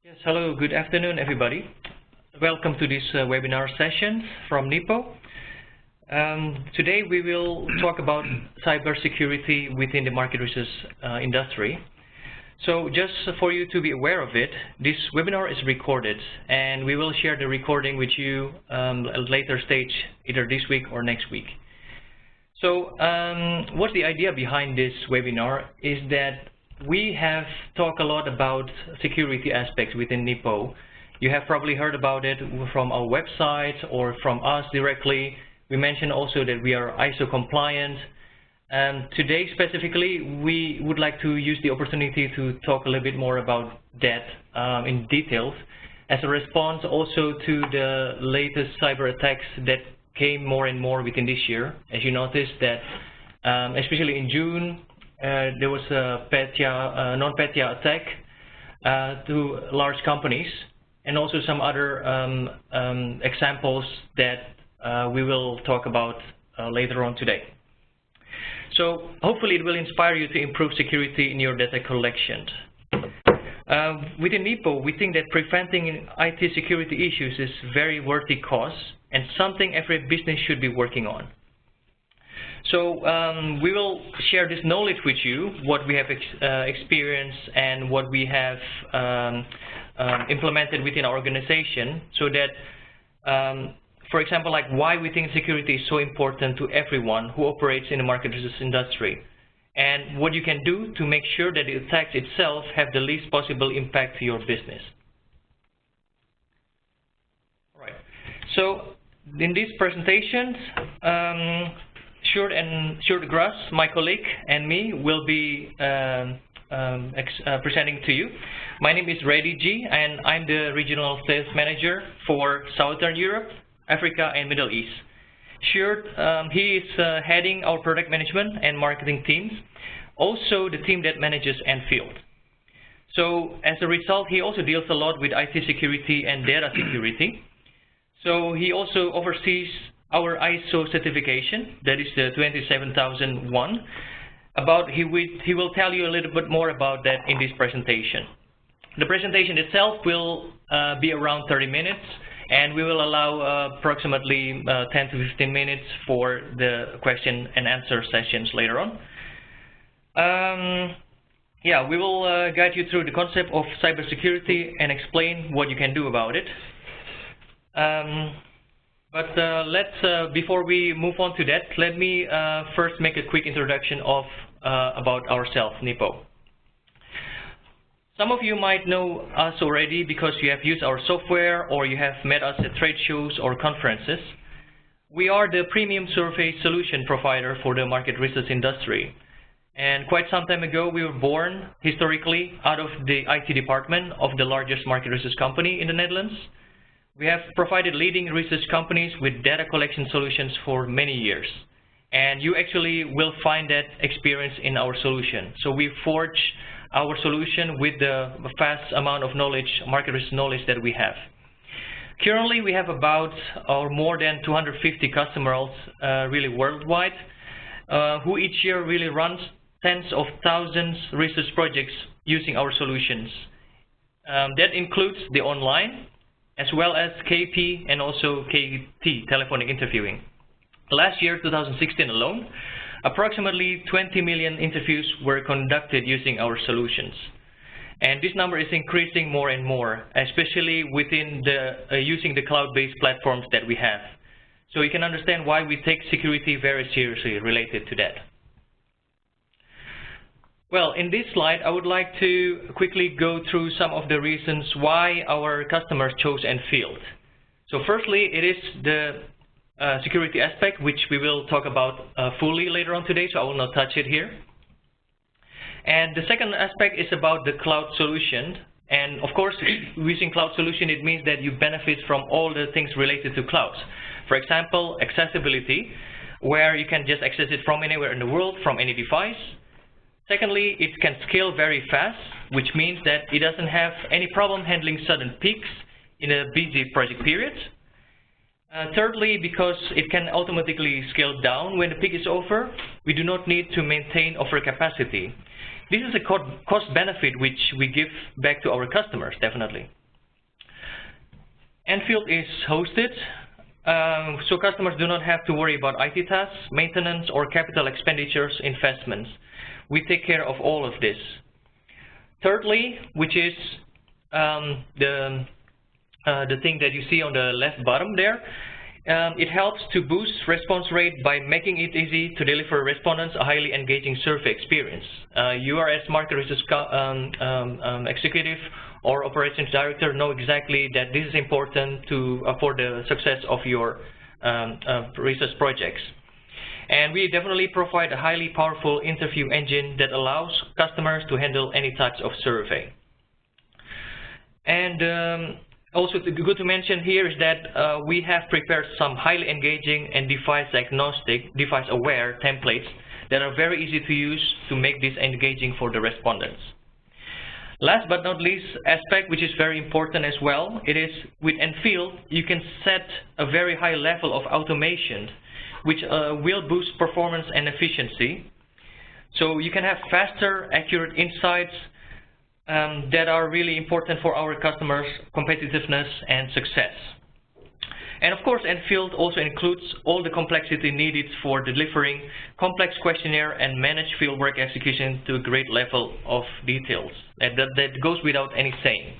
Yes, hello, good afternoon, everybody. Welcome to this webinar session from NIPO. Today we will talk about cybersecurity within the market research industry. So just for you to be aware of it, this webinar is recorded and we will share the recording with you at a later stage, either this week or next week. So what's the idea behind this webinar is that we have talked a lot about security aspects within NIPO. You have probably heard about it from our website or from us directly. We mentioned also that we are ISO compliant. Today specifically, we would like to use the opportunity to talk a little bit more about that in details as a response also to the latest cyber attacks that came more and more within this year. As you noticed that especially in June, there was a non-PETIA attack to large companies, and also some other examples that we will talk about later on today. So hopefully it will inspire you to improve security in your data collection. Within NIPO, we think that preventing IT security issues is very worthy cause and something every business should be working on. So we will share this knowledge with you, what we have experienced and what we have implemented within our organization, so that, for example, like why we think security is so important to everyone who operates in the market research industry, and what you can do to make sure that the attacks itself have the least possible impact to your business. All right. So in this presentation, Sjoerd Gras, my colleague, and me will be presenting to you. My name is Reddy G, and I'm the Regional Sales Manager for Southern Europe, Africa, and Middle East. Sjoerd, he is heading our product management and marketing teams, also the team that manages Nfield. So as a result, he also deals a lot with IT security and data security. So he also oversees our ISO certification, that is the 27001. He will tell you a little bit more about that in this presentation. The presentation itself will be around 30 minutes, and we will allow approximately 10 to 15 minutes for the question and answer sessions later on. Yeah, we will guide you through the concept of cybersecurity and explain what you can do about it. Before we move on to that, let me first make a quick introduction of about ourselves, NIPO. Some of you might know us already because you have used our software or you have met us at trade shows or conferences. We are the premium survey solution provider for the market research industry. And quite some time ago, we were born historically out of the IT department of the largest market research company in the Netherlands. We have provided leading research companies with data collection solutions for many years. And you actually will find that experience in our solution. So we forge our solution with the vast amount of knowledge, market research knowledge that we have. Currently, we have about or more than 250 customers really worldwide, who each year really runs tens of thousands research projects using our solutions. That includes the online, as well as KP and also KT, telephonic interviewing. Last year, 2016 alone, approximately 20 million interviews were conducted using our solutions. And this number is increasing more and more, especially within the using the cloud-based platforms that we have. So you can understand why we take security very seriously related to that. Well, in this slide, I would like to quickly go through some of the reasons why our customers chose Nfield. So firstly, it is the security aspect, which we will talk about fully later on today, so I will not touch it here. And the second aspect is about the cloud solution. And of course, using cloud solution, it means that you benefit from all the things related to clouds. For example, accessibility, where you can just access it from anywhere in the world, from any device. Secondly, it can scale very fast, which means that it doesn't have any problem handling sudden peaks in a busy project period. Thirdly, because it can automatically scale down when the peak is over, we do not need to maintain overcapacity. this is a cost benefit which we give back to our customers, definitely. Nfield is hosted, so customers do not have to worry about IT tasks, maintenance, or capital expenditures investments. We take care of all of this. Thirdly, which is the thing that you see on the left bottom there, it helps to boost response rate by making it easy to deliver respondents a highly engaging survey experience. You are, as market research executive or operations director, know exactly that this is important for the success of your research projects. And we definitely provide a highly powerful interview engine that allows customers to handle any types of survey. And also good to mention here is that we have prepared some highly engaging and device-agnostic, device-aware templates that are very easy to use to make this engaging for the respondents. Last but not least aspect, which is very important as well, it is with Nfield, you can set a very high level of automation, which will boost performance and efficiency. So you can have faster, accurate insights that are really important for our customers' competitiveness and success. And of course, Nfield also includes all the complexity needed for delivering complex questionnaire and managed fieldwork execution to a great level of details. That goes without any saying.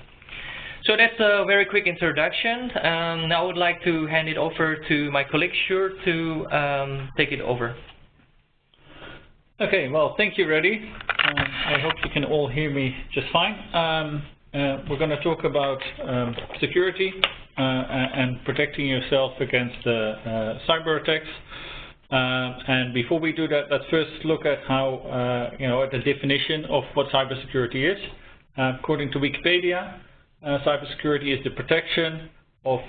So that's a very quick introduction. Now I would like to hand it over to my colleague Sjoerd to take it over. Okay, well, thank you, Reddy. I hope you can all hear me just fine. We're going to talk about security and protecting yourself against cyber attacks. And before we do that, let's first look at how, at the definition of what cybersecurity is. According to Wikipedia, cybersecurity is the protection of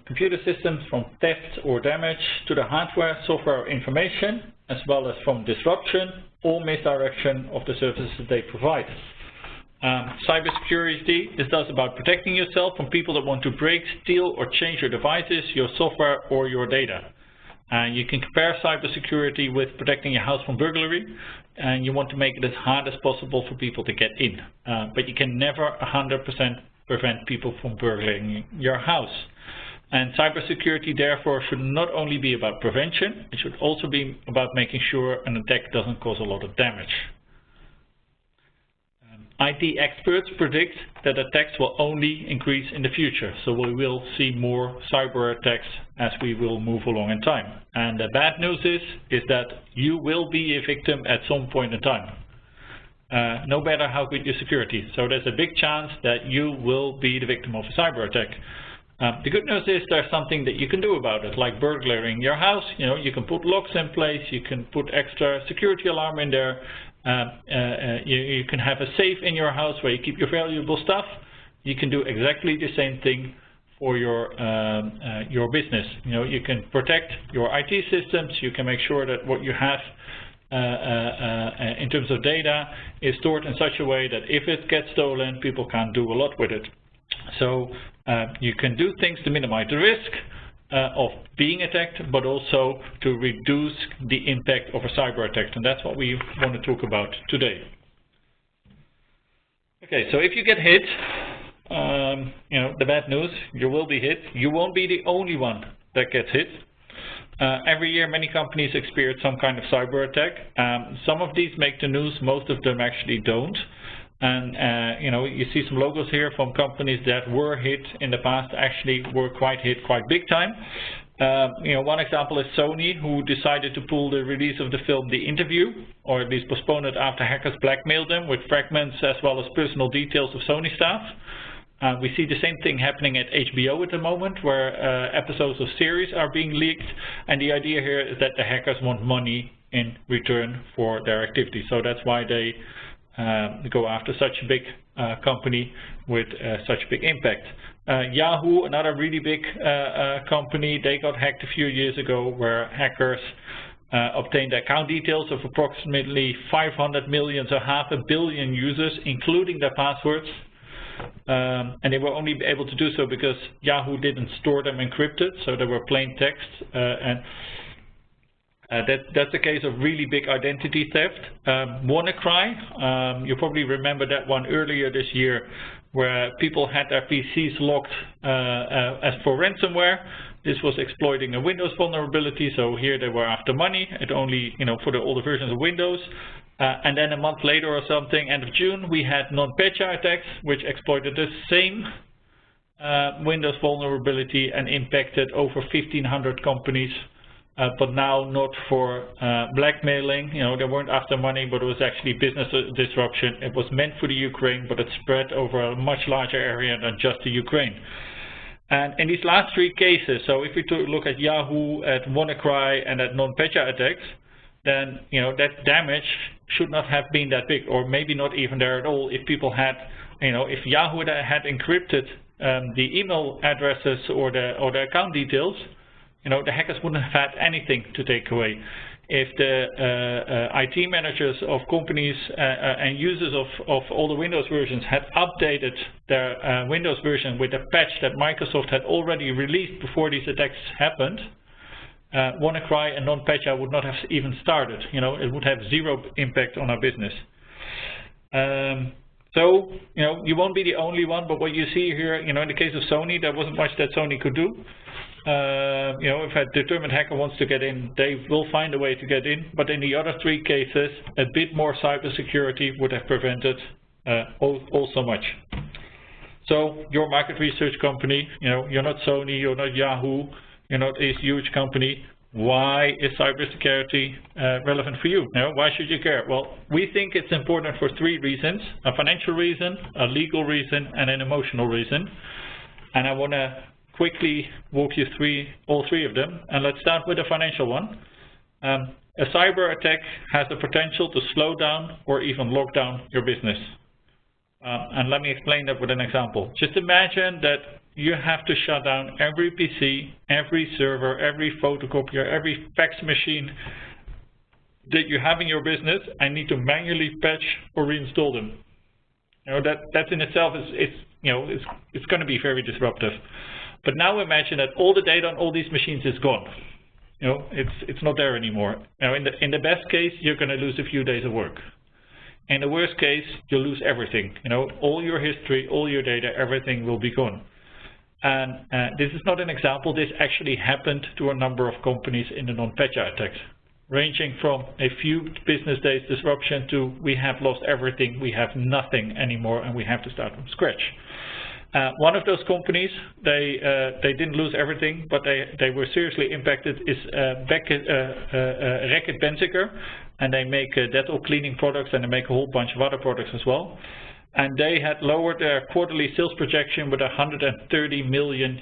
computer systems from theft or damage to the hardware, software, or information, as well as from disruption or misdirection of the services that they provide. Cybersecurity is thus about protecting yourself from people that want to break, steal, or change your devices, your software, or your data. You can compare cybersecurity with protecting your house from burglary, and you want to make it as hard as possible for people to get in. But you can never 100% prevent people from burglaring your house. And cybersecurity, therefore, should not only be about prevention, it should also be about making sure an attack doesn't cause a lot of damage. IT experts predict that attacks will only increase in the future, so we will see more cyber attacks as we will move along in time. And the bad news is that you will be a victim at some point in time, no matter how good your security. So there's a big chance that you will be the victim of a cyber attack. The good news is there's something that you can do about it, like burglaring your house. You can put locks in place, you can put extra security alarm in there. You can have a safe in your house where you keep your valuable stuff. You can do exactly the same thing for your business. You can protect your IT systems. You can make sure that what you have in terms of data is stored in such a way that if it gets stolen, people can't do a lot with it. So you can do things to minimize the risk of being attacked, but also to reduce the impact of a cyber attack, and that's what we want to talk about today. Okay, so if you get hit, the bad news, you will be hit. You won't be the only one that gets hit. Every year, many companies experience some kind of cyber attack. Some of these make the news, most of them actually don't. And you see some logos here from companies that were hit in the past, actually were quite big time. One example is Sony, who decided to pull the release of the film The Interview, or at least postpone it after hackers blackmailed them with fragments as well as personal details of Sony staff. We see the same thing happening at HBO at the moment, where episodes of series are being leaked, and the idea here is that the hackers want money in return for their activity. So that's why they go after such a big company with such big impact. Yahoo, another really big company, they got hacked a few years ago, where hackers obtained account details of approximately 500 million, so 500 million users, including their passwords. And they were only able to do so because That's a case of really big identity theft. WannaCry, you probably remember that one earlier this year, where people had their PCs locked as for ransomware. This was exploiting a Windows vulnerability, so here they were after money. It only, for the older versions of Windows. And then a month later or something, end of June, we had NotPetya attacks, which exploited the same Windows vulnerability and impacted over 1,500 companies. But now not for blackmailing. They weren't after money, but it was actually business disruption. It was meant for the Ukraine, but it spread over a much larger area than just the Ukraine. And in these last three cases, so if we look at Yahoo, at WannaCry, and at NotPetya attacks, then that damage should not have been that big, or maybe not even there at all. If people had, if Yahoo had encrypted the email addresses or the account details, the hackers wouldn't have had anything to take away. If the IT managers of companies and users of all the Windows versions had updated their Windows version with a patch that Microsoft had already released before these attacks happened, WannaCry and NotPetya would not have even started. It would have zero impact on our business. So, you won't be the only one, but what you see here, in the case of Sony, there wasn't much that Sony could do. If a determined hacker wants to get in, they will find a way to get in. But in the other three cases, a bit more cybersecurity would have prevented also much. So your market research company, you're not Sony, you're not Yahoo, you're not a huge company. Why is cybersecurity relevant for you? Why should you care? Well, we think it's important for three reasons: a financial reason, a legal reason, and an emotional reason. And I want to quickly walk you through all three of them, and let's start with the financial one. A cyber attack has the potential to slow down or even lock down your business. And let me explain that with an example. Just imagine that you have to shut down every PC, every server, every photocopier, every fax machine that you have in your business and need to manually patch or reinstall them. That in itself it's going to be very disruptive. But now imagine that all the data on all these machines is gone. It's not there anymore. Now, in the best case, you're going to lose a few days of work. In the worst case, you'll lose everything. All your history, all your data, everything will be gone. And this is not an example. This actually happened to a number of companies in the NotPetya attacks, ranging from a few business days disruption to we have lost everything, we have nothing anymore, and we have to start from scratch. One of those companies, they didn't lose everything, but they were seriously impacted, is Reckitt Benckiser, and they make Dettol cleaning products, and they make a whole bunch of other products as well. And they had lowered their quarterly sales projection with $130 million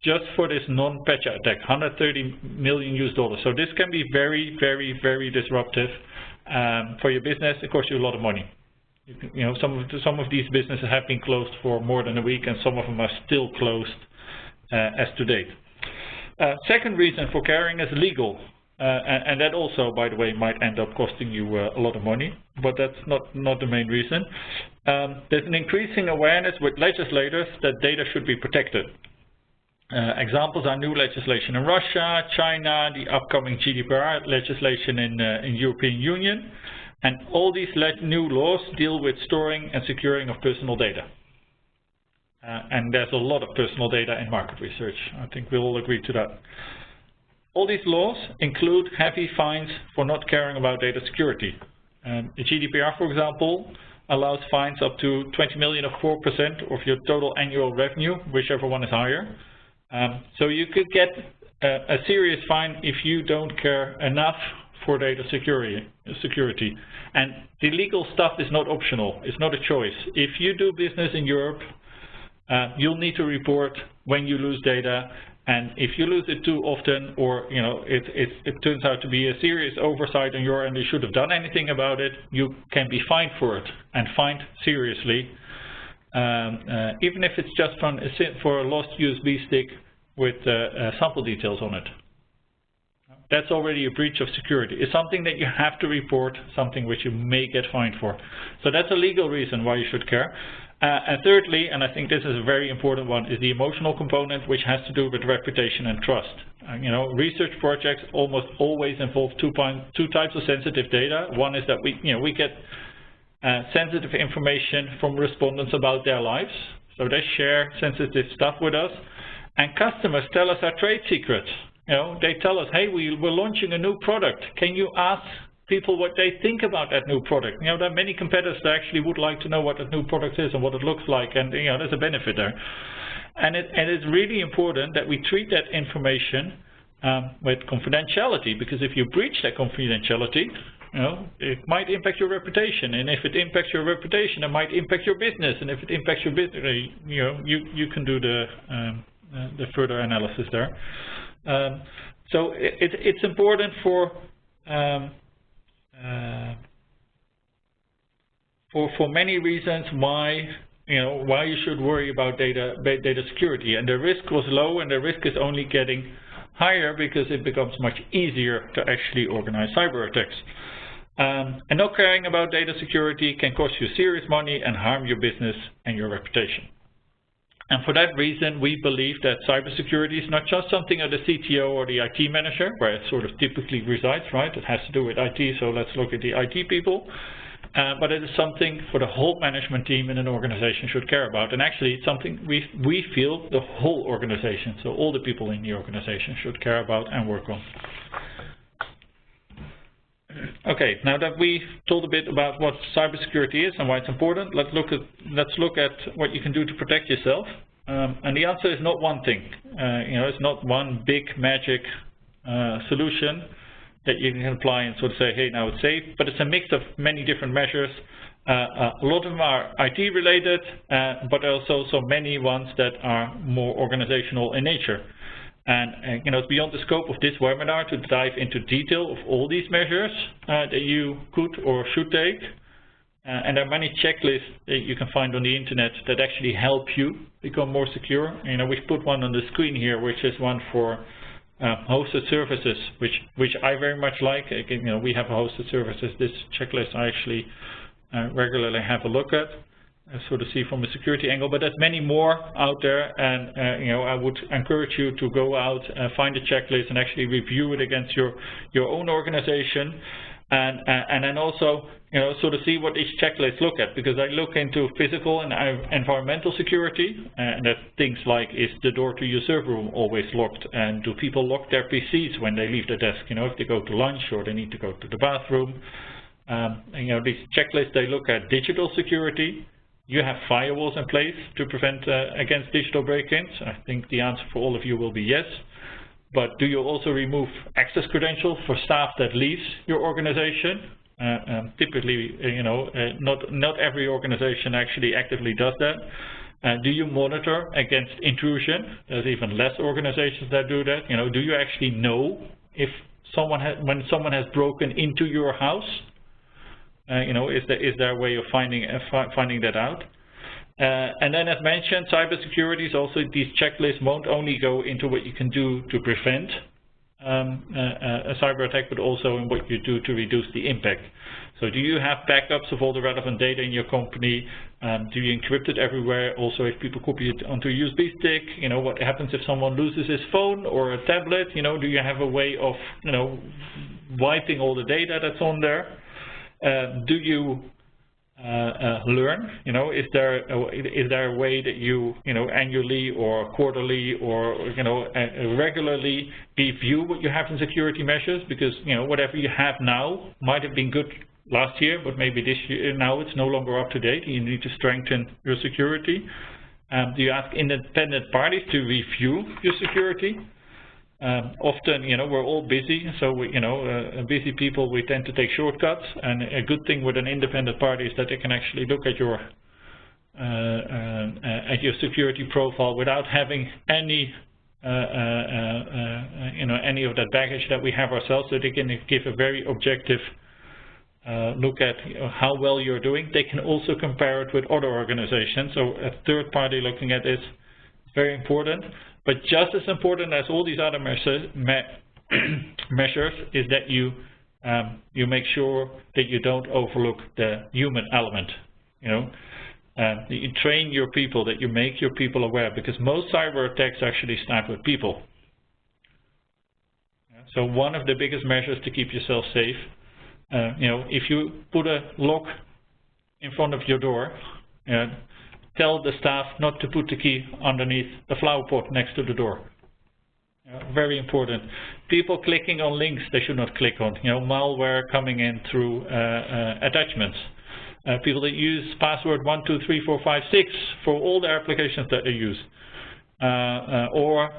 just for this NotPetya attack, $130 million. So this can be very, very, very disruptive for your business. It costs you a lot of money. Some of these businesses have been closed for more than a week, and some of them are still closed as to date. Second reason for caring is legal, and that also, by the way, might end up costing you a lot of money, but that's not the main reason. There's an increasing awareness with legislators that data should be protected. Examples are new legislation in Russia, China, the upcoming GDPR legislation in European Union. And all these new laws deal with storing and securing of personal data. And there's a lot of personal data in market research. I think we all agree to that. All these laws include heavy fines for not caring about data security. The GDPR, for example, allows fines up to 20 million or 4% of your total annual revenue, whichever one is higher. So you could get a serious fine if you don't care enough for data security. And the legal stuff is not optional. It's not a choice. If you do business in Europe, you'll need to report when you lose data. And if you lose it too often, or it turns out to be a serious oversight on your end, you should have done anything about it, you can be fined for it, and fined seriously, even if it's just for a lost USB stick with sample details on it. That's already a breach of security. It's something that you have to report, something which you may get fined for. So that's a legal reason why you should care. And thirdly, and I think this is a very important one, is the emotional component, which has to do with reputation and trust. Research projects almost always involve two types of sensitive data. One is that we get sensitive information from respondents about their lives, so they share sensitive stuff with us. And customers tell us our trade secrets. They tell us, hey, we're launching a new product. Can you ask people what they think about that new product? There are many competitors that actually would like to know what that new product is and what it looks like, and there's a benefit there. And it's really important that we treat that information with confidentiality, because if you breach that confidentiality, it might impact your reputation, and if it impacts your reputation, it might impact your business, and if it impacts your business, you can do the further analysis there. So it's important for many reasons why you should worry about data security. And the risk was low, and the risk is only getting higher because it becomes much easier to actually organize cyber attacks. And not caring about data security can cost you serious money and harm your business and your reputation. And for that reason, we believe that cybersecurity is not just something of the CTO or the IT manager, where it sort of typically resides, right? It has to do with IT, so let's look at the IT people. But it is something for the whole management team in an organization should care about. And actually, it's something we feel the whole organization, so all the people in the organization should care about and work on. Okay, now that we've told a bit about what cybersecurity is and why it's important, let's look at what you can do to protect yourself. And the answer is not one thing. It's not one big magic solution that you can apply and sort of say, hey, now it's safe. But it's a mix of many different measures. A lot of them are IT related, but also so many ones that are more organizational in nature. And it's beyond the scope of this webinar to dive into detail of all these measures that you could or should take. And there are many checklists that you can find on the internet that actually help you become more secure. We've put one on the screen here, which is one for hosted services, which I very much like. We have hosted services. This checklist I actually regularly have a look at, sort of see from a security angle, but there's many more out there, and I would encourage you to go out and find a checklist and actually review it against your own organization, and then also sort of see what each checklist look at, because I look into physical and environmental security, and that's things like, is the door to your server room always locked, and do people lock their PCs when they leave the desk, if they go to lunch or they need to go to the bathroom. These checklists, they look at digital security. You have firewalls in place to prevent against digital break-ins. I think the answer for all of you will be yes. But do you also remove access credentials for staff that leaves your organization? Typically, not every organization actually actively does that. Do you monitor against intrusion? There's even less organizations that do that. Do you actually know if when someone has broken into your house? Is there a way of finding that out? And then, as mentioned, cybersecurity is also, these checklists won't only go into what you can do to prevent a cyber attack, but also in what you do to reduce the impact. So do you have backups of all the relevant data in your company? Do you encrypt it everywhere? Also, if people copy it onto a USB stick, what happens if someone loses his phone or a tablet? Do you have a way of, wiping all the data that's on there? Do you learn? Is there a way that you, annually or quarterly or regularly review what you have in security measures? Because whatever you have now might have been good last year, but maybe this year now it's no longer up to date. You need to strengthen your security. Do you ask independent parties to review your security? Often, we're all busy, so busy people, we tend to take shortcuts, and a good thing with an independent party is that they can actually look at your security profile without having any any of that baggage that we have ourselves, so they can give a very objective look at how well you're doing. They can also compare it with other organizations, so a third party looking at this is very important. But just as important as all these other measures is that you make sure that you don't overlook the human element. that you train your people, that you make your people aware, because most cyber attacks actually start with people. So one of the biggest measures to keep yourself safe, if you put a lock in front of your door, tell the staff not to put the key underneath the flower pot next to the door. Very important. People clicking on links they should not click on. Malware coming in through attachments. People that use password 1, 2, 3, 4, 5, 6 for all the applications that they use. Or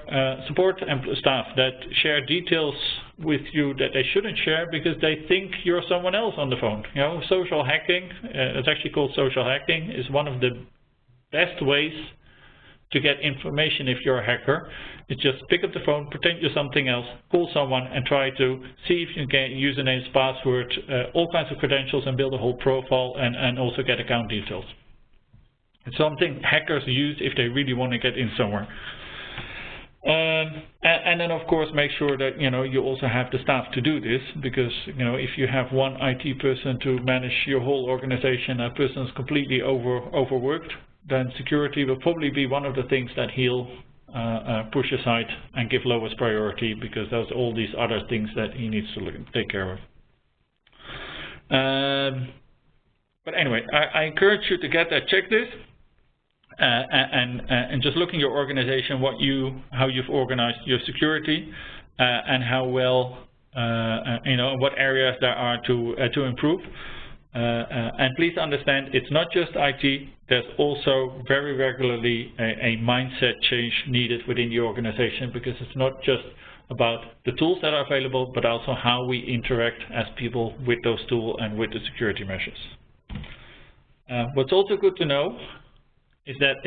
support staff that share details with you that they shouldn't share because they think you're someone else on the phone. Social hacking, it's actually called social hacking, is one of the best ways to get information if you're a hacker. It's just pick up the phone, pretend you're something else, call someone and try to see if you can get usernames, password, all kinds of credentials and build a whole profile and also get account details. It's something hackers use if they really want to get in somewhere. And then of course make sure that you also have the staff to do this, because if you have one IT person to manage your whole organization, that person is completely overworked, then security will probably be one of the things that he'll push aside and give lowest priority, because there's all these other things that he needs to take care of. But anyway, I encourage you to get that checklist. And just looking at your organization, how you've organized your security, and how well, what areas there are to improve. And please understand, it's not just IT. There's also very regularly a mindset change needed within the organization, because it's not just about the tools that are available, but also how we interact as people with those tools and with the security measures. What's also good to know is that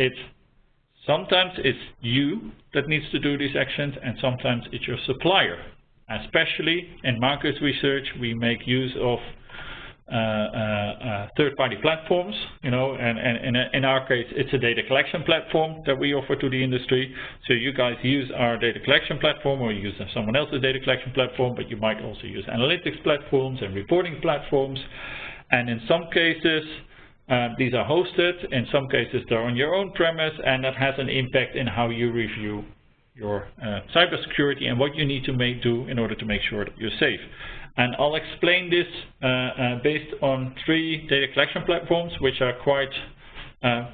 sometimes it's you that needs to do these actions, and sometimes it's your supplier. Especially in market research, we make use of third-party platforms, and in our case, it's a data collection platform that we offer to the industry. So you guys use our data collection platform, or use someone else's data collection platform, but you might also use analytics platforms and reporting platforms. And in some cases, these are hosted. In some cases, they're on your own premise, and that has an impact in how you review your cybersecurity and what you need to do in order to make sure that you're safe. And I'll explain this based on 3 data collection platforms, which are quite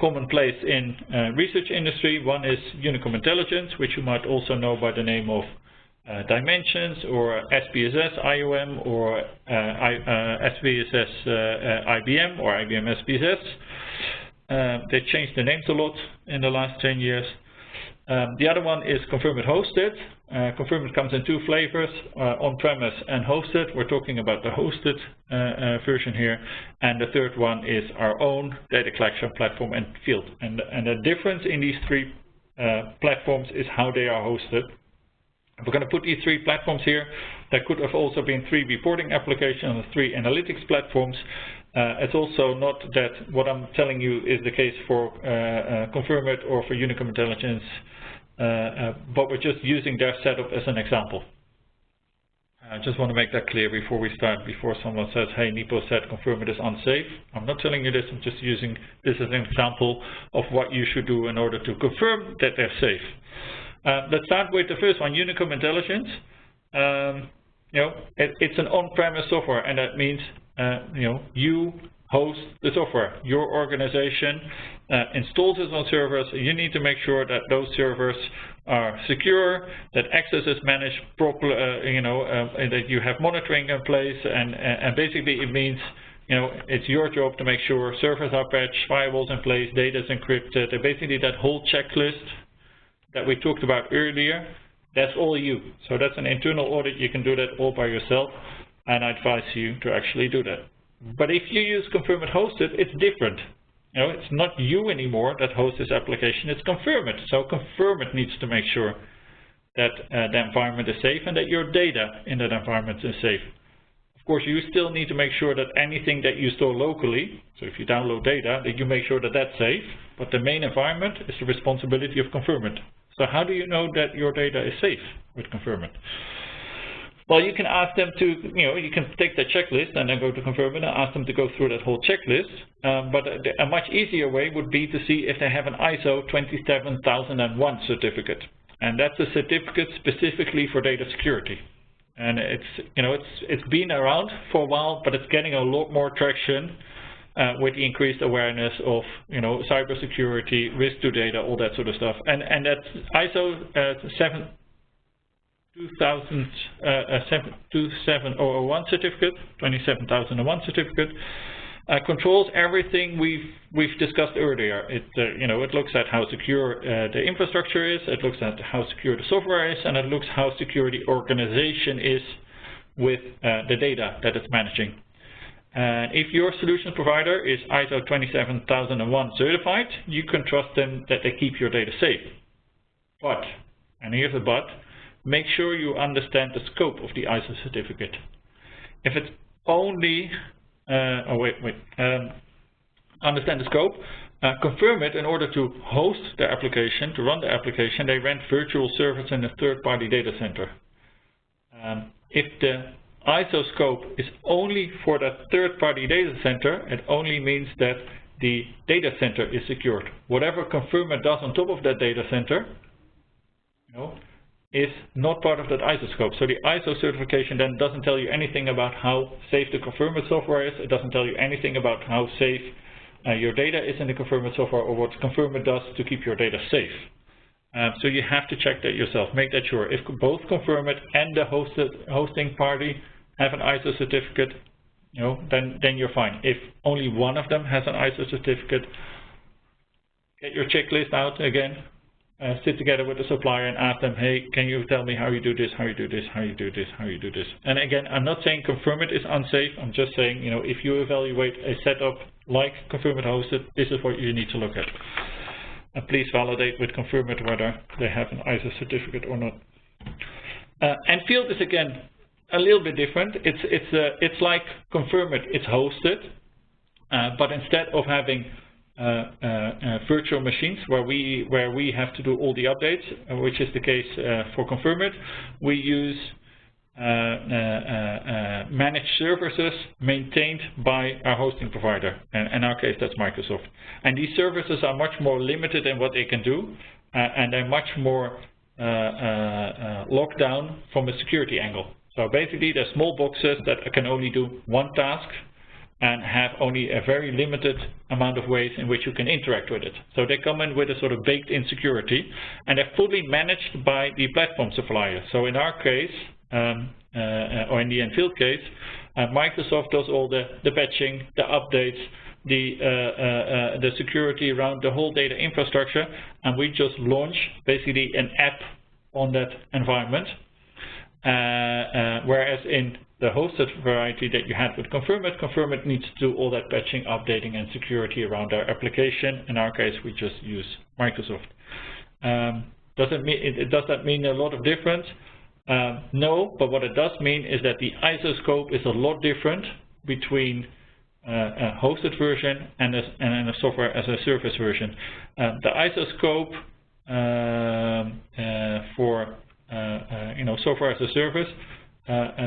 commonplace in research industry. One is Unicom Intelligence, which you might also know by the name of Dimensions, or SPSS IOM, or SPSS IBM, or IBM SPSS. They changed the names a lot in the last 10 years. The other one is Confirm-It Hosted. Confirm-It comes in 2 flavors, on-premise and hosted. We're talking about the hosted version here. And the third one is our own data collection platform, Nfield. And the difference in these 3 platforms is how they are hosted. We're going to put these 3 platforms here. There could have also been 3 reporting applications, 3 analytics platforms. It's also not that what I'm telling you is the case for Confirm-It or for Unicom Intelligence, but we're just using their setup as an example. I just want to make that clear before we start, before someone says, hey, Nipo said Confirm-It is unsafe. I'm not telling you this, I'm just using this as an example of what you should do in order to confirm that they're safe. Let's start with the first one, Unicom Intelligence. It's an on-premise software, and that means you host the software. Your organization installs it on servers. You need to make sure that those servers are secure, that access is managed properly, that you have monitoring in place, and basically it means it's your job to make sure servers are patched, firewalls in place, data is encrypted, and basically that whole checklist that we talked about earlier, that's all you. So that's an internal audit. You can do that all by yourself, and I advise you to actually do that. But if you use Confirm-It Hosted, it's different. It's not you anymore that hosts this application, it's Confirm-It. So Confirm-It needs to make sure that the environment is safe and that your data in that environment is safe. Of course, you still need to make sure that anything that you store locally, so if you download data, that you make sure that that's safe, but the main environment is the responsibility of Confirm-It. So how do you know that your data is safe with Confirm-It? Well, you can ask them to, you can take the checklist and then go to confirm it and ask them to go through that whole checklist. But a much easier way would be to see if they have an ISO 27001 certificate. And that's a certificate specifically for data security. And it's been around for a while, but it's getting a lot more traction with the increased awareness of, cybersecurity, risk to data, all that sort of stuff. And that's ISO 27001 certificate, 27001 certificate, controls everything we've discussed earlier. It looks at how secure the infrastructure is, it looks at how secure the software is, and it looks how secure the organization is with the data that it's managing. And if your solution provider is ISO 27001 certified, you can trust them that they keep your data safe. But, and here's a but, make sure you understand the scope of the ISO certificate. If it's only, understand the scope, confirm it in order to host the application, to run the application, they rent virtual servers in a third-party data center. If the ISO scope is only for that third-party data center, it only means that the data center is secured. Whatever confirm it does on top of that data center, is not part of that ISO scope. So the ISO certification then doesn't tell you anything about how safe the confirmed software is. It doesn't tell you anything about how safe your data is in the confirmed software, or what confirmed does to keep your data safe. So you have to check that yourself. Make that sure. If both confirmed and the hosting party have an ISO certificate, then you're fine. If only one of them has an ISO certificate, get your checklist out again. Sit together with the supplier and ask them, hey, can you tell me how you do this, how you do this, how you do this, how you do this. And again, I'm not saying confirm it is unsafe. I'm just saying, if you evaluate a setup like confirm it hosted, this is what you need to look at. And please validate with confirm it whether they have an ISO certificate or not. Nfield is again a little bit different. It's like confirm it, it's hosted, but instead of having virtual machines where we have to do all the updates, which is the case for confirm it, we use managed services maintained by our hosting provider. And in our case, that's Microsoft. And these services are much more limited in what they can do, and they're much more locked down from a security angle. So basically, they're small boxes that can only do one task and have only a very limited amount of ways in which you can interact with it. So they come in with a sort of baked-in security, and they're fully managed by the platform supplier. So in our case, or in the Nfield case, Microsoft does all the patching, the updates, the security around the whole data infrastructure, and we just launch basically an app on that environment. Whereas in the hosted variety that you had with confirm it needs to do all that patching, updating, and security around our application. In our case, we just use Microsoft. Does that mean a lot of difference? No, but what it does mean is that the ISO scope is a lot different between a hosted version and a software as a service version. The ISO scope for software as a service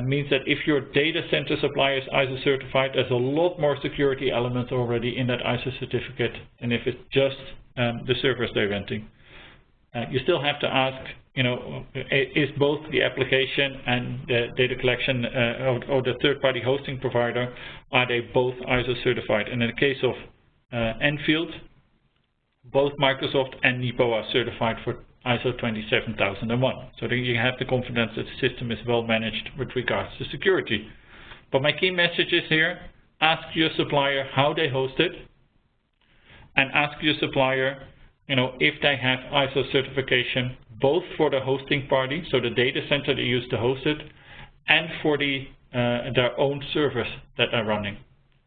means that if your data center supplier is ISO certified, there's a lot more security elements already in that ISO certificate than if it's just the servers they're renting. You still have to ask, is both the application and the data collection or the third-party hosting provider, are they both ISO certified? And in the case of Nfield, both Microsoft and NIPO are certified for ISO 27001. So that you have the confidence that the system is well managed with regards to security. But my key message is here, ask your supplier how they host it, and ask your supplier if they have ISO certification both for the hosting party, so the data center they use to host it, and for their own servers that they're running.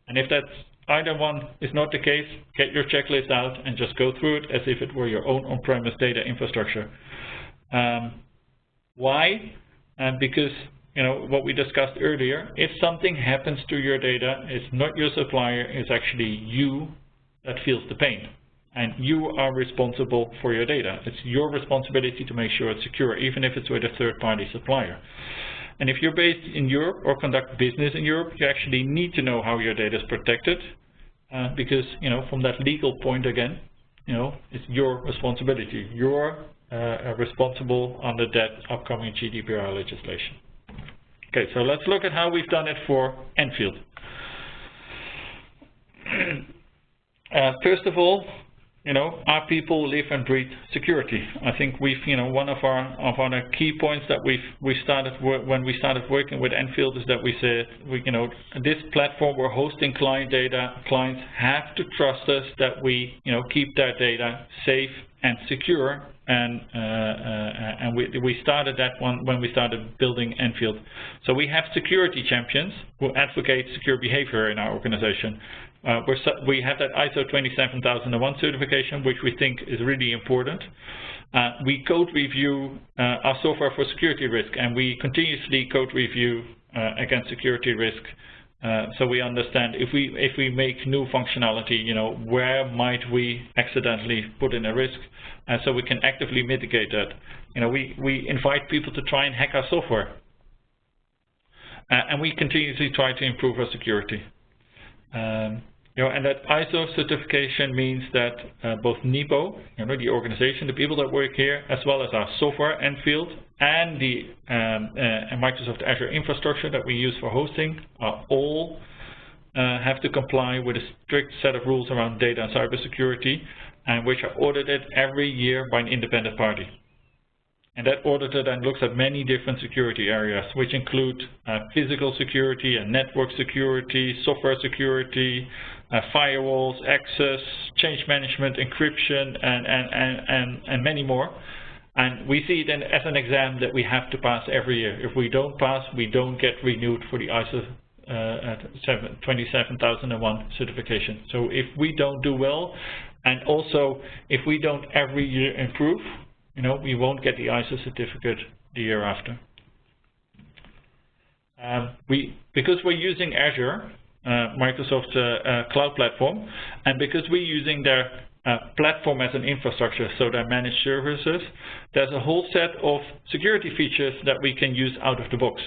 And if that's either one is not the case, get your checklist out and just go through it as if it were your own on-premise data infrastructure. Why? Because what we discussed earlier, if something happens to your data, it's not your supplier, it's actually you that feels the pain. And you are responsible for your data. It's your responsibility to make sure it's secure, even if it's with a third-party supplier. And if you're based in Europe or conduct business in Europe, you actually need to know how your data is protected, because, from that legal point again, it's your responsibility. You're responsible under that upcoming GDPR legislation. Okay, so let's look at how we've done it for Nfield. First of all, our people live and breathe security. I think we've, one of our key points that when we started working with Nfield is that we said, this platform, we're hosting client data. Clients have to trust us that we, keep their data safe and secure. And we started that one when we started building Nfield. So we have security champions who advocate secure behavior in our organization. We have that ISO 27001 certification, which we think is really important. We code review our software for security risk, and we continuously code review against security risk. So we understand if we make new functionality, where might we accidentally put in a risk, so we can actively mitigate that. We invite people to try and hack our software, and we continuously try to improve our security. And that ISO certification means that both NIPO, the organization, the people that work here, as well as our software, Nfield, and the Microsoft Azure infrastructure that we use for hosting, all have to comply with a strict set of rules around data and cybersecurity, and which are audited every year by an independent party. And that auditor then looks at many different security areas, which include physical security and network security, software security, firewalls, access, change management, encryption, and many more. And we see it as an exam that we have to pass every year. If we don't pass, we don't get renewed for the ISO 27001 certification. So if we don't do well, and also if we don't every year improve, we won't get the ISO certificate the year after. Because we're using Azure, Microsoft's cloud platform, and because we're using their platform as an infrastructure, so their managed services, there's a whole set of security features that we can use out of the box.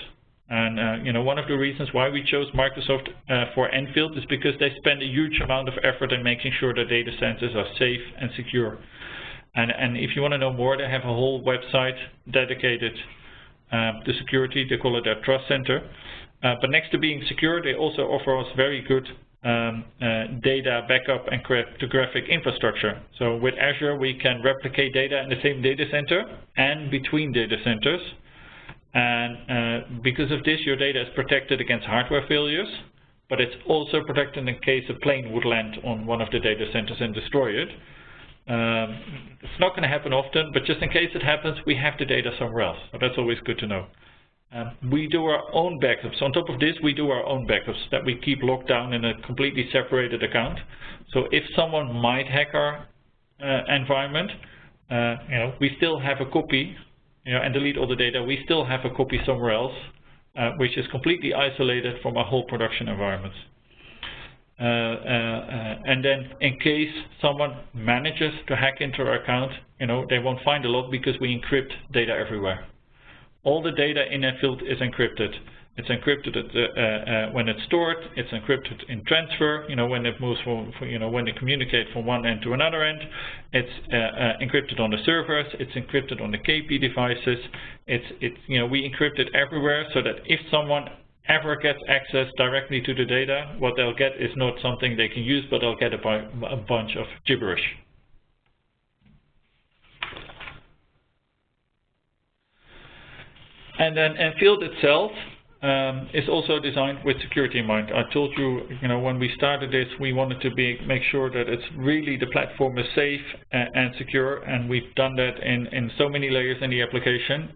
And one of the reasons why we chose Microsoft for Nfield is because they spend a huge amount of effort in making sure that data centers are safe and secure. And if you want to know more, they have a whole website dedicated to security. They call it their Trust Center. But next to being secure, they also offer us very good data backup and cryptographic infrastructure. So with Azure, we can replicate data in the same data center and between data centers. And because of this, your data is protected against hardware failures, but it's also protected in case a plane would land on one of the data centers and destroy it. It's not going to happen often, but just in case it happens, we have the data somewhere else. So that's always good to know. We do our own backups. On top of this, we do our own backups that we keep locked down in a completely separated account. So if someone might hack our environment, we still have a copy, and delete all the data. We still have a copy somewhere else, which is completely isolated from our whole production environments. And then in case someone manages to hack into our account, they won't find a lot because we encrypt data everywhere. All the data in Nfield is encrypted. It's encrypted when it's stored. It's encrypted in transfer. When it moves when they communicate from one end to another end. It's encrypted on the servers. It's encrypted on the KP devices. We encrypt it everywhere so that if someone ever gets access directly to the data, what they'll get is not something they can use, but they'll get a bunch of gibberish. And then Nfield itself is also designed with security in mind. I told you, when we started this, we wanted to make sure that it's really the platform is safe and secure, and we've done that in so many layers in the application.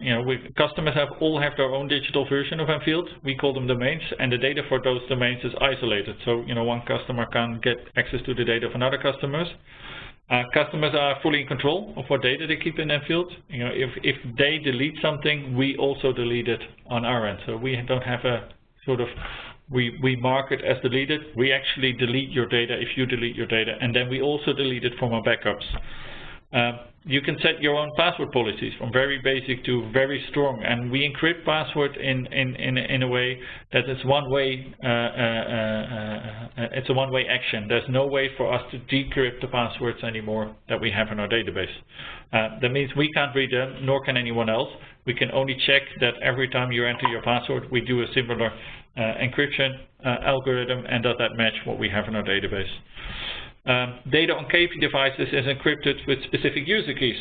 Customers all have their own digital version of Nfield. We call them domains, and the data for those domains is isolated. So, one customer can't get access to the data of another customers. Customers are fully in control of what data they keep in Nfield. If they delete something, we also delete it on our end. So we don't have a sort of, we mark it as deleted. We actually delete your data if you delete your data, and then we also delete it from our backups. you can set your own password policies from very basic to very strong, and we encrypt password in a way that it's one-way. It's a one-way action. There's no way for us to decrypt the passwords anymore that we have in our database. That means we can't read them, nor can anyone else. We can only check that every time you enter your password, we do a similar encryption algorithm, and does that match what we have in our database. Data on KP devices is encrypted with specific user keys.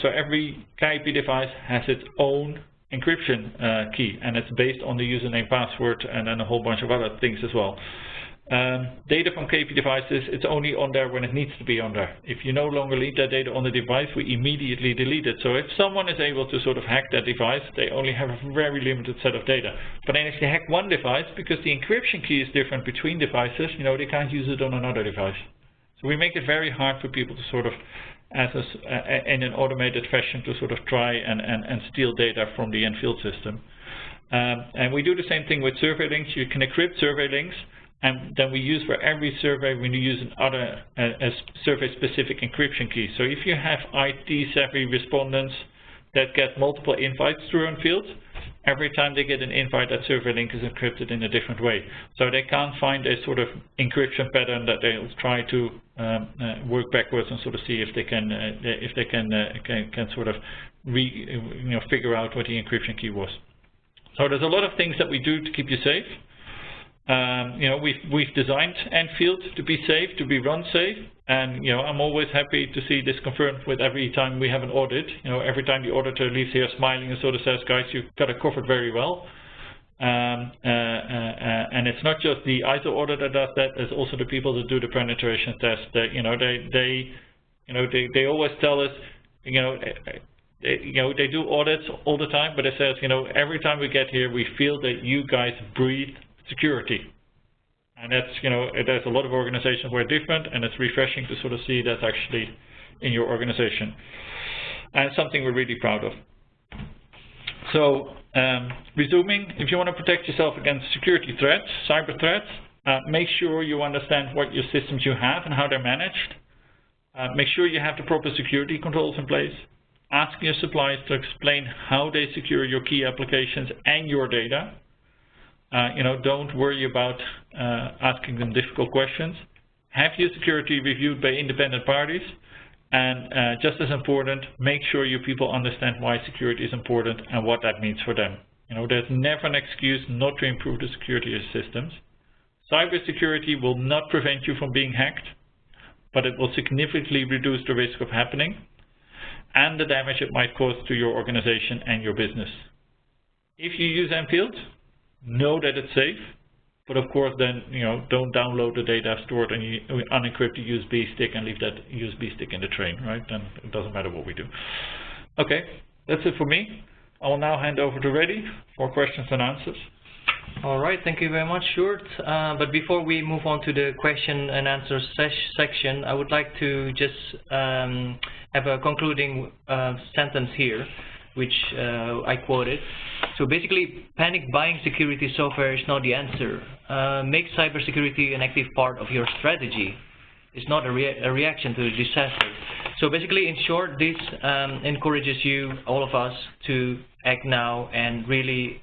So every KP device has its own encryption key, and it's based on the username, password, and then a whole bunch of other things as well. Data from KP devices, it's only on there when it needs to be on there. If you no longer leave that data on the device, we immediately delete it. So if someone is able to sort of hack that device, they only have a very limited set of data. But then if they hack one device, because the encryption key is different between devices, they can't use it on another device. So we make it very hard for people to sort of, in an automated fashion, to sort of try and steal data from the Nfield system. And we do the same thing with survey links. You can encrypt survey links, and then we use for every survey, we use a survey-specific encryption key. So if you have IT-savvy respondents that get multiple invites through Nfield, every time they get an invite, that survey link is encrypted in a different way. So they can't find a sort of encryption pattern that they'll try to work backwards and sort of see if they can sort of figure out what the encryption key was. So there's a lot of things that we do to keep you safe. We've designed Nfield to be safe, to be run safe, and I'm always happy to see this confirmed with every time we have an audit. Every time the auditor leaves here smiling and sort of says, guys, you've got it covered very well. And it's not just the ISO auditor that does that, there's also the people that do the penetration test. That they always tell us, they do audits all the time, but it says, every time we get here, we feel that you guys breathe security. And that's, there's a lot of organizations where it's different, and it's refreshing to sort of see that's actually in your organization. And something we're really proud of. So, resuming, if you want to protect yourself against security threats, cyber threats, make sure you understand what your systems you have and how they're managed. Make sure you have the proper security controls in place. Ask your suppliers to explain how they secure your key applications and your data. Don't worry about asking them difficult questions. Have your security reviewed by independent parties, and just as important, make sure your people understand why security is important and what that means for them. There's never an excuse not to improve the security of systems. Cybersecurity will not prevent you from being hacked, but it will significantly reduce the risk of happening and the damage it might cause to your organization and your business. If you use Nfield, know that it's safe, but of course then, don't download the data stored and unencrypt the USB stick and leave that USB stick in the train, right? Then it doesn't matter what we do. Okay, that's it for me. I will now hand over to Reddy for questions and answers. All right, thank you very much, Sjoerd. But before we move on to the question and answer section, I would like to just have a concluding sentence here, which I quoted. So basically, panic buying security software is not the answer. Make cybersecurity an active part of your strategy. It's not a reaction to a disaster. So basically, in short, this encourages you, all of us, to act now and really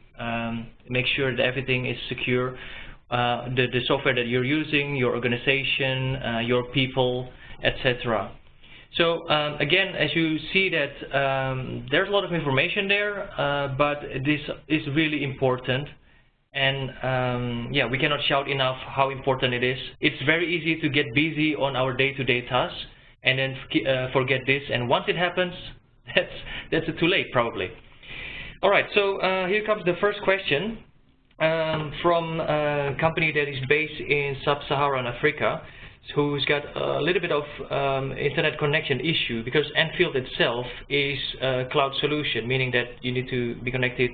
make sure that everything is secure. The software that you're using, your organization, your people, etc. So again, as you see that there's a lot of information there, but this is really important, and yeah, we cannot shout enough how important it is. It's very easy to get busy on our day-to-day tasks and then forget this, and once it happens, that's too late probably. All right, so here comes the first question from a company that is based in sub-Saharan Africa, who's got a little bit of internet connection issue, because Nfield itself is a cloud solution, meaning that you need to be connected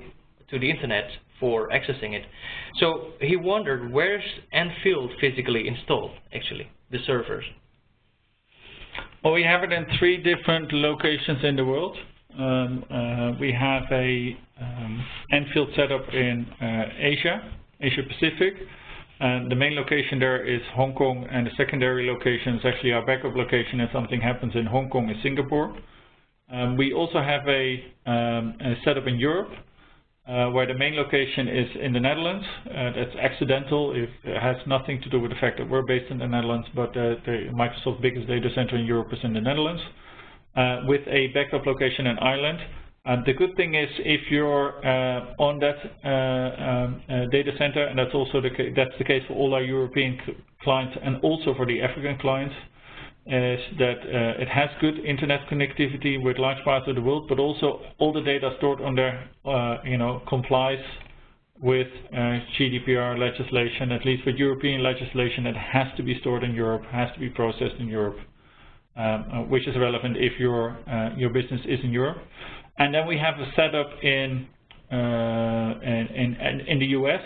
to the internet for accessing it. So he wondered, where's Nfield physically installed, actually, the servers? Well, we have it in 3 different locations in the world. We have a Nfield setup in Asia Pacific. The main location there is Hong Kong, and the secondary location is actually our backup location if something happens in Hong Kong and Singapore. We also have a setup in Europe, where the main location is in the Netherlands. That's accidental. It has nothing to do with the fact that we're based in the Netherlands, but Microsoft's biggest data center in Europe is in the Netherlands, with a backup location in Ireland. The good thing is, if you're on that data center, and that's also that's the case for all our European clients and also for the African clients, is that it has good internet connectivity with large parts of the world, but also all the data stored on there, complies with GDPR legislation, at least with European legislation. It has to be stored in Europe, has to be processed in Europe, which is relevant if your business is in Europe. And then we have a setup in the US,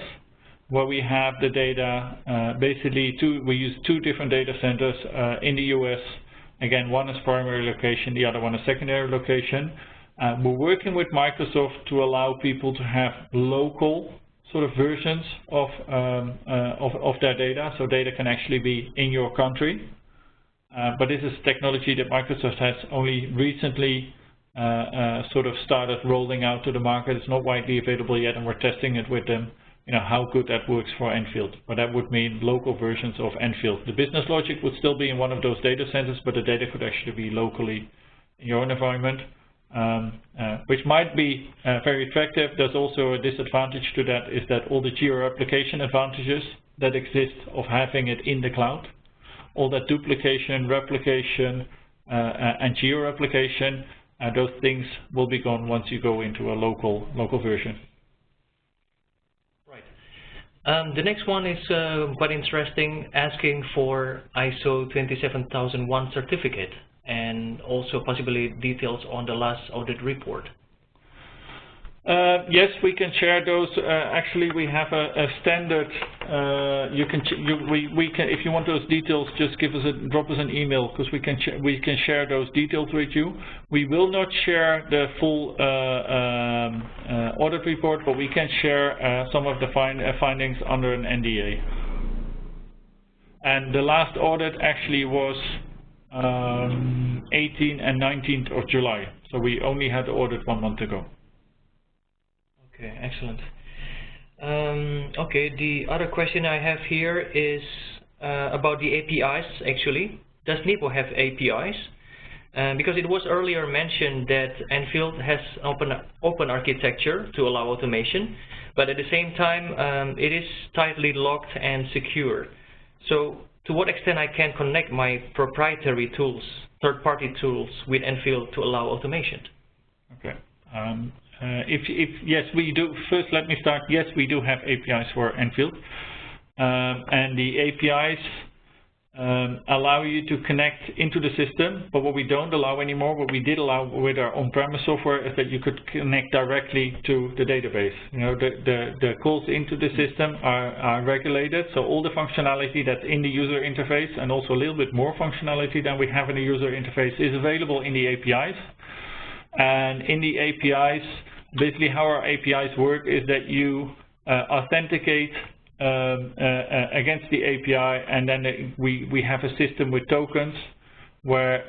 where we have the data, basically we use two different data centers in the US. Again, one is primary location, the other one is secondary location. We're working with Microsoft to allow people to have local sort of versions of their data, so data can actually be in your country. But this is technology that Microsoft has only recently sort of started rolling out to the market. It's not widely available yet, and we're testing it with them, how good that works for Nfield. But that would mean local versions of Nfield. The business logic would still be in one of those data centers, but the data could actually be locally in your own environment, which might be very effective. There's also a disadvantage to that, is that all the geo-replication advantages that exist of having it in the cloud, all that duplication, replication, and geo-replication, those things will be gone once you go into a local version. Right. The next one is quite interesting, asking for ISO 27001 certificate and also possibly details on the last audit report. Yes, we can share those. Actually, we have a standard. If you want those details, just drop us an email, because we can share those details with you. We will not share the full audit report, but we can share some of the findings under an NDA. And the last audit actually was 18th and 19th of July. So we only had the audit 1 month ago. Okay, excellent. Okay, the other question I have here is about the APIs, actually. Does Nipo have APIs? Because it was earlier mentioned that Nfield has open architecture to allow automation, but at the same time it is tightly locked and secure. So to what extent I can connect my proprietary tools, third-party tools, with Nfield to allow automation? Okay. Yes, we do. First, let me start. Yes, we do have APIs for Nfield, and the APIs allow you to connect into the system. But what we don't allow anymore, what we did allow with our on-premise software, is that you could connect directly to the database. The calls into the system are regulated, so all the functionality that's in the user interface, and also a little bit more functionality than we have in the user interface, is available in the APIs. And in the APIs, basically how our APIs work is that you authenticate against the API, and then we have a system with tokens where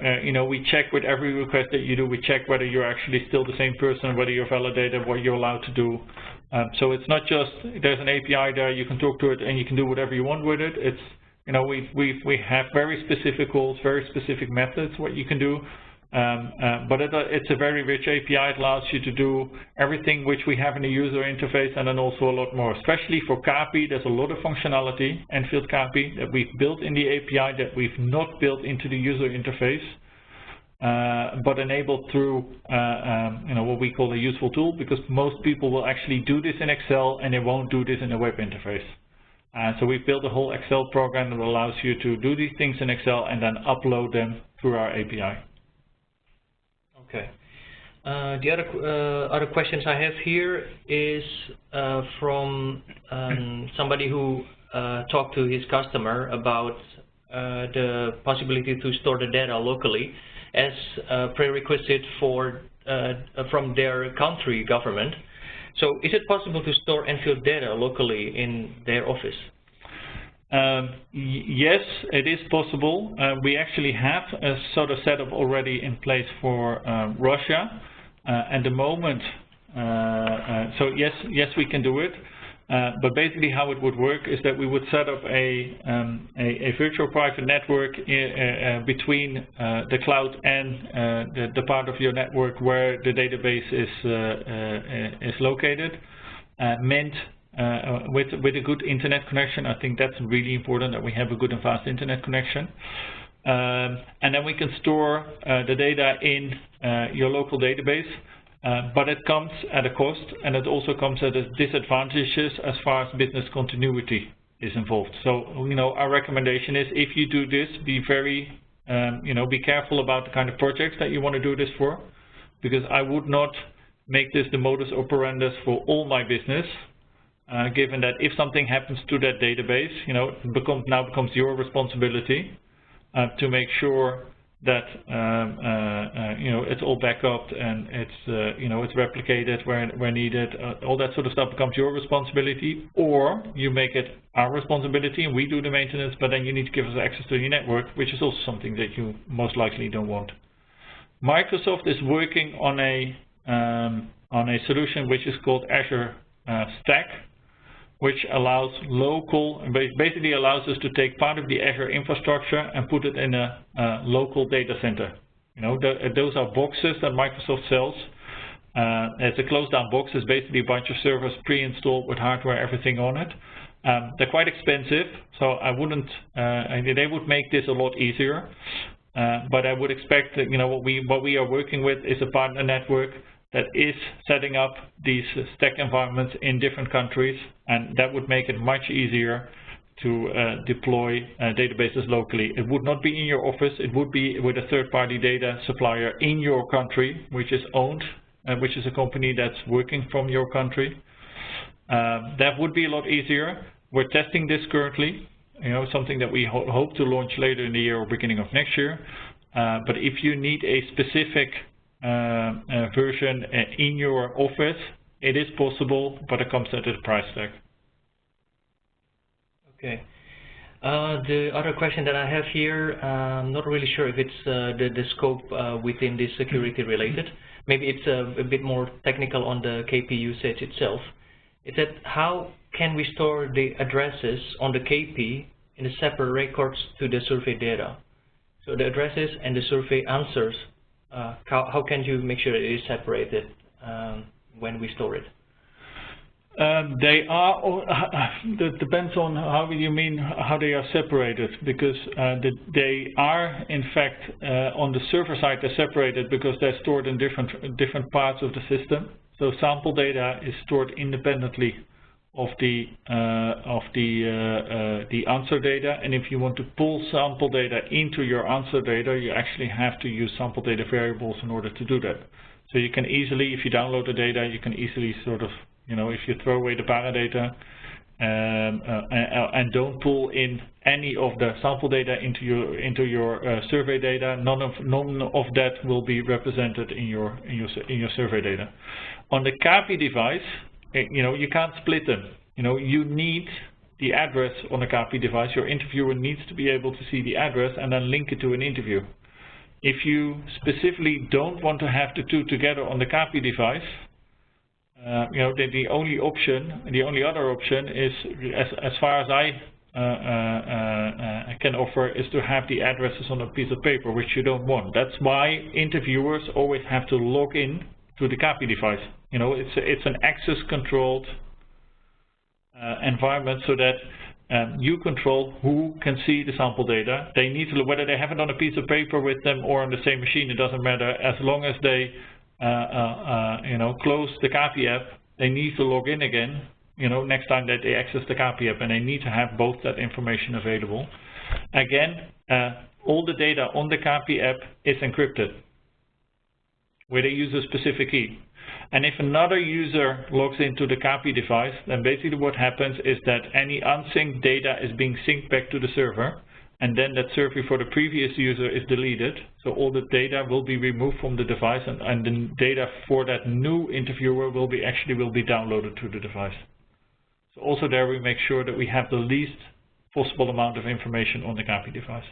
we check with every request that you do. We check whether you're actually still the same person, whether you're validated, what you're allowed to do. So it's not just there's an API there, you can talk to it and you can do whatever you want with it. It's we have very specific goals, very specific methods what you can do. But it's a very rich API. It allows you to do everything which we have in the user interface, and then also a lot more. Especially for CAPI, there's a lot of functionality, Nfield CAPI, that we've built in the API that we've not built into the user interface, but enabled through what we call a useful tool, because most people will actually do this in Excel and they won't do this in a web interface. So we've built a whole Excel program that allows you to do these things in Excel and then upload them through our API. Okay. The other questions I have here is from somebody who talked to his customer about the possibility to store the data locally as a prerequisite for from their country government. So is it possible to store Nfield data locally in their office? Yes, it is possible. We actually have a sort of setup already in place for Russia. At the moment, so yes, we can do it. But basically how it would work is that we would set up a virtual private network between the cloud and the part of your network where the database is located, meant with a good internet connection. I think that's really important, that we have a good and fast internet connection. And then we can store the data in your local database. But it comes at a cost, and it also comes at a disadvantages as far as business continuity is involved. So, our recommendation is, if you do this, be very, be careful about the kind of projects that you want to do this for, because I would not make this the modus operandi for all my business, given that if something happens to that database, it now becomes your responsibility to make sure that it's all backup and it's replicated where needed. All that sort of stuff becomes your responsibility, or you make it our responsibility and we do the maintenance, but then you need to give us access to your network, which is also something that you most likely don't want. Microsoft is working on a solution which is called Azure Stack, which allows basically allows us to take part of the Azure infrastructure and put it in a local data center. Those are boxes that Microsoft sells. It's a closed down box. It's basically a bunch of servers pre-installed with hardware, everything on it. They're quite expensive, so I wouldn't, they would make this a lot easier. But I would expect that, what we are working with is a partner network that is setting up these stack environments in different countries, and that would make it much easier to deploy databases locally. It would not be in your office, it would be with a third-party data supplier in your country, which is owned, which is a company that's working from your country. That would be a lot easier. We're testing this currently, something that we hope to launch later in the year or beginning of next year. But if you need a specific version in your office, it is possible, but it comes at a price tag. Okay. The other question that I have here, I'm not really sure if it's the scope within this security related. Maybe it's a bit more technical on the KP usage itself. It's that how can we store the addresses on the KP in a separate records to the survey data? So the addresses and the survey answers, how can you make sure it is separated when we store it? They are, that depends on how you mean how they are separated, because they are in fact on the server side they're separated because they're stored in different parts of the system. So sample data is stored independently of the answer data, and if you want to pull sample data into your answer data, you actually have to use sample data variables in order to do that. So you can easily, if you download the data, you can easily sort of, if you throw away the paradata and don't pull in any of the sample data into your survey data, none of that will be represented in your survey data. On the KPI device, you can't split them. You need the address on a KPI device. Your interviewer needs to be able to see the address and then link it to an interview. If you specifically don't want to have the two together on the KPI device, the only other option is, as far as I can offer, is to have the addresses on a piece of paper, which you don't want. That's why interviewers always have to log in to the KPI device. It's an access controlled environment, so that you control who can see the sample data. They need to, whether they have it on a piece of paper with them or on the same machine, it doesn't matter. As long as they close the KPI app, they need to log in again, next time that they access the KPI app, and they need to have both that information available. Again, all the data on the KPI app is encrypted with a user-specific key. And if another user logs into the KPI device, then basically what happens is that any unsynced data is being synced back to the server, and then that survey for the previous user is deleted. So all the data will be removed from the device, and the data for that new interviewer will be downloaded to the device. So also there we make sure that we have the least possible amount of information on the CAPI device.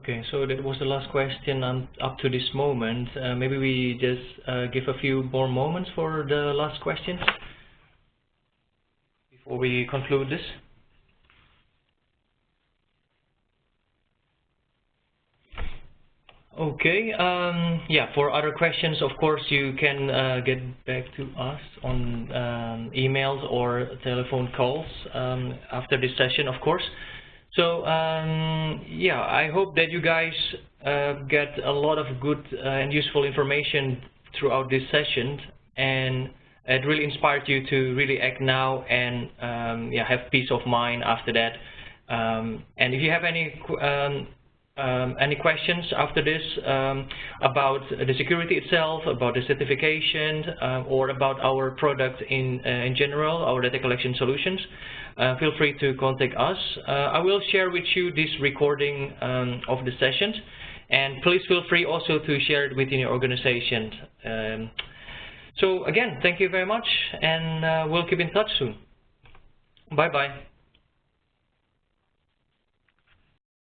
Okay, so that was the last question up to this moment. Maybe we just give a few more moments for the last questions before we conclude this. Okay, yeah, for other questions, of course, you can get back to us on emails or telephone calls after this session, of course. So, yeah, I hope that you guys get a lot of good and useful information throughout this session, and it really inspired you to really act now and yeah, have peace of mind after that. And if you have any questions after this about the security itself, about the certification, or about our product in general, our data collection solutions, feel free to contact us. I will share with you this recording of the sessions, and please feel free also to share it within your organization. So again, thank you very much, and we'll keep in touch soon. Bye-bye.